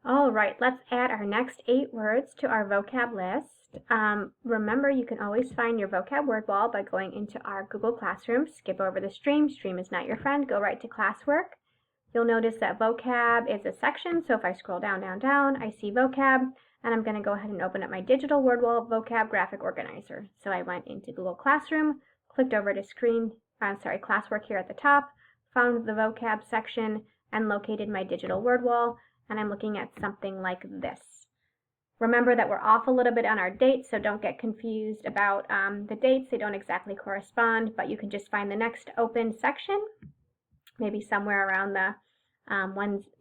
All right, let's add our next 8 words to our vocab list. Remember, you can always find your vocab word wall by going into our Google Classroom. Skip over the stream. Stream is not your friend. Go right to classwork. You'll notice that vocab is a section, so if I scroll down, down, down, I see vocab, and I'm going to go ahead and open up my digital word wall vocab graphic organizer. So I went into Google Classroom, clicked over to classwork here at the top, found the vocab section, and located my digital word wall, and I'm looking at something like this. Remember that we're off a little bit on our dates, so don't get confused about the dates. They don't exactly correspond, but you can just find the next open section, maybe somewhere around the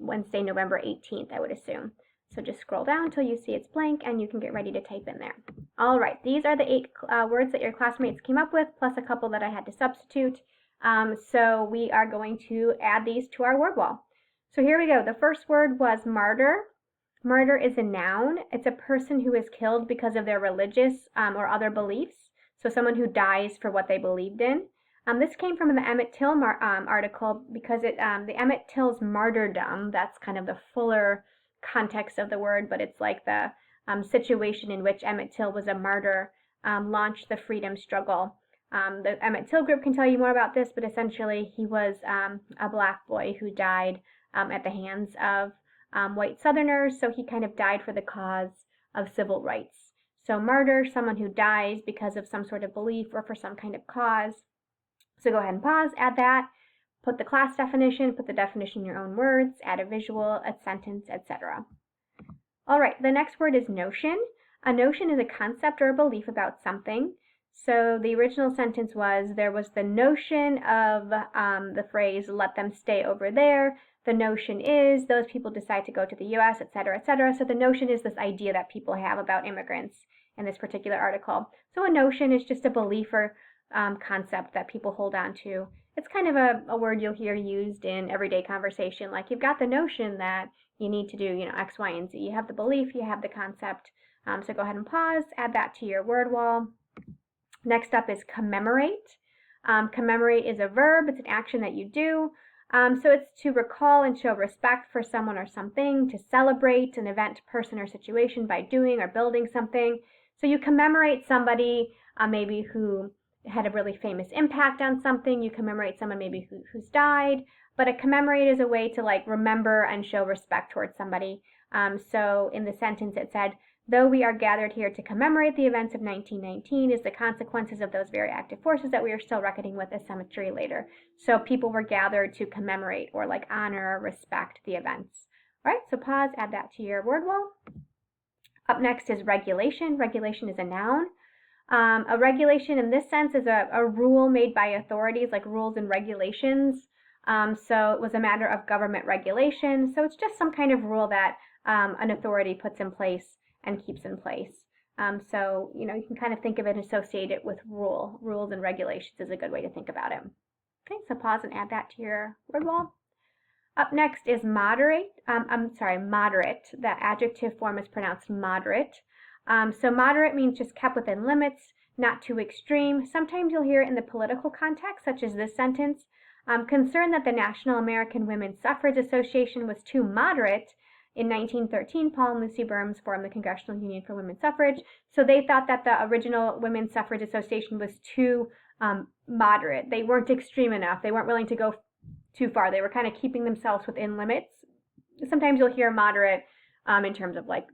Wednesday, November 18th, I would assume. So just scroll down until you see it's blank, and you can get ready to type in there. All right, these are the 8 words that your classmates came up with, plus a couple that I had to substitute. So we are going to add these to our word wall. So here we go. The first word was martyr. Martyr is a noun. It's a person who is killed because of their religious or other beliefs. So someone who dies for what they believed in. This came from the Emmett Till article because the Emmett Till's martyrdom, that's kind of the fuller context of the word, but it's like the situation in which Emmett Till was a martyr, launched the freedom struggle. The Emmett Till group can tell you more about this, but essentially he was a black boy who died at the hands of white Southerners, so he kind of died for the cause of civil rights. So martyr, someone who dies because of some sort of belief or for some kind of cause. So go ahead and pause, add that, put the class definition, put the definition in your own words, add a visual, a sentence, etc. All right, the next word is notion. A notion is a concept or a belief about something. So the original sentence was, there was the notion of the phrase, let them stay over there. The notion is, those people decide to go to the U.S., etc., etc. So the notion is this idea that people have about immigrants in this particular article. So a notion is just a belief or concept that people hold on to. It's kind of a word you'll hear used in everyday conversation, like you've got the notion that you need to do, X, Y, and Z. You have the belief, you have the concept. So go ahead and pause, add that to your word wall. Next up is commemorate. Commemorate is a verb. It's an action that you do. So it's to recall and show respect for someone or something, to celebrate an event, person, or situation by doing or building something. So you commemorate somebody maybe who had a really famous impact on something. You commemorate someone maybe who's died. But a commemorate is a way to remember and show respect towards somebody. So in the sentence it said, though we are gathered here to commemorate the events of 1919 is the consequences of those very active forces that we are still reckoning with a century later. So people were gathered to commemorate or honor or respect the events. All right, so pause, add that to your word wall. Up next is regulation. Regulation is a noun. A regulation in this sense is a rule made by authorities, like rules and regulations. So it was a matter of government regulation. So it's just some kind of rule that an authority puts in place and keeps in place. So, you can kind of think of it associated with rules and regulations is a good way to think about it. Okay, so pause and add that to your word wall. Up next is moderate. Moderate. The adjective form is pronounced moderate. So moderate means just kept within limits, not too extreme. Sometimes you'll hear it in the political context, such as this sentence. Concerned that the National American Women's Suffrage Association was too moderate, in 1913, Paul and Lucy Burns formed the Congressional Union for Women's Suffrage. So they thought that the original Women's Suffrage Association was too moderate. They weren't extreme enough. They weren't willing to go too far. They were kind of keeping themselves within limits. Sometimes you'll hear moderate in terms of like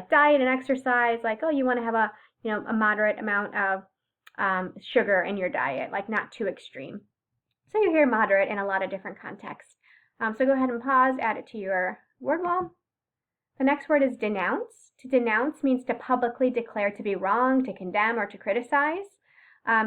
diet and exercise, oh, you want to have a moderate amount of sugar in your diet, not too extreme. So you hear moderate in a lot of different contexts. So go ahead and pause, add it to your word wall. The next word is denounce. To denounce means to publicly declare to be wrong, to condemn, or to criticize.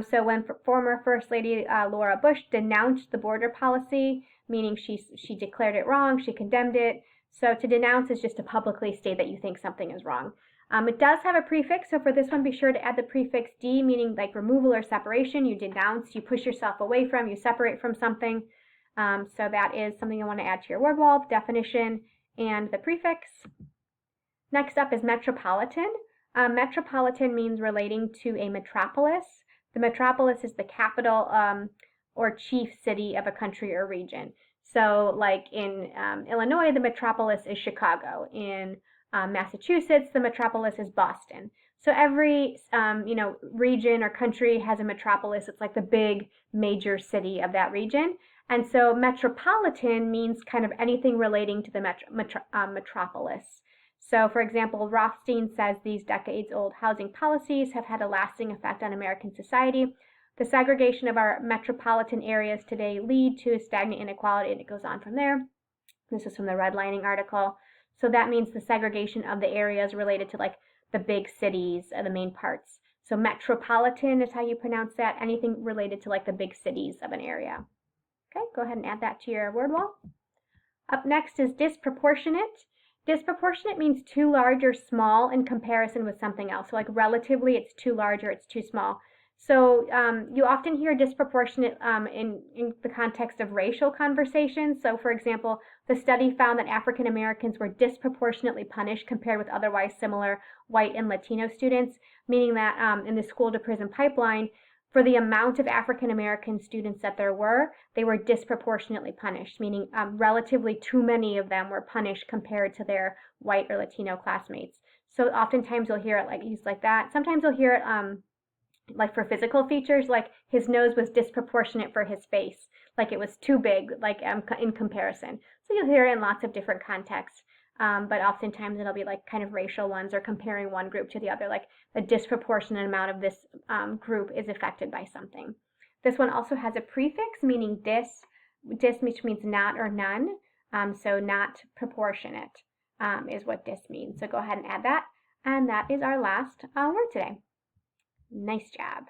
So when former First Lady Laura Bush denounced the border policy, meaning she declared it wrong, she condemned it. So to denounce is just to publicly state that you think something is wrong. It does have a prefix, so for this one, be sure to add the prefix D, meaning removal or separation. You denounce, you push yourself away from, you separate from something. So that is something I want to add to your word wall, definition and the prefix. Next up is metropolitan. Metropolitan means relating to a metropolis. The metropolis is the capital or chief city of a country or region. So like in Illinois, the metropolis is Chicago. In Massachusetts, the metropolis is Boston. So every region or country has a metropolis. It's like the big major city of that region. And so metropolitan means kind of anything relating to the metropolis. So, for example, Rothstein says these decades-old housing policies have had a lasting effect on American society. The segregation of our metropolitan areas today lead to stagnant inequality, and it goes on from there. This is from the redlining article. So that means the segregation of the areas related to like the big cities, the main parts. So metropolitan is how you pronounce that, anything related to like the big cities of an area. Okay, go ahead and add that to your word wall. Up next is disproportionate. Disproportionate means too large or small in comparison with something else. So like relatively, it's too large or it's too small. So you often hear disproportionate in the context of racial conversations. So for example, the study found that African Americans were disproportionately punished compared with otherwise similar white and Latino students, meaning that in the school to prison pipeline, for the amount of African American students that there were, they were disproportionately punished, meaning relatively too many of them were punished compared to their white or Latino classmates. So oftentimes you'll hear it like used like that. Sometimes you'll hear it like for physical features, like his nose was disproportionate for his face, like it was too big, like in comparison. So you'll hear it in lots of different contexts. But oftentimes it'll be like kind of racial ones or comparing one group to the other, like a disproportionate amount of this group is affected by something. This one also has a prefix meaning dis, which means not or none. So not proportionate is what dis means. So go ahead and add that. And that is our last word today. Nice job.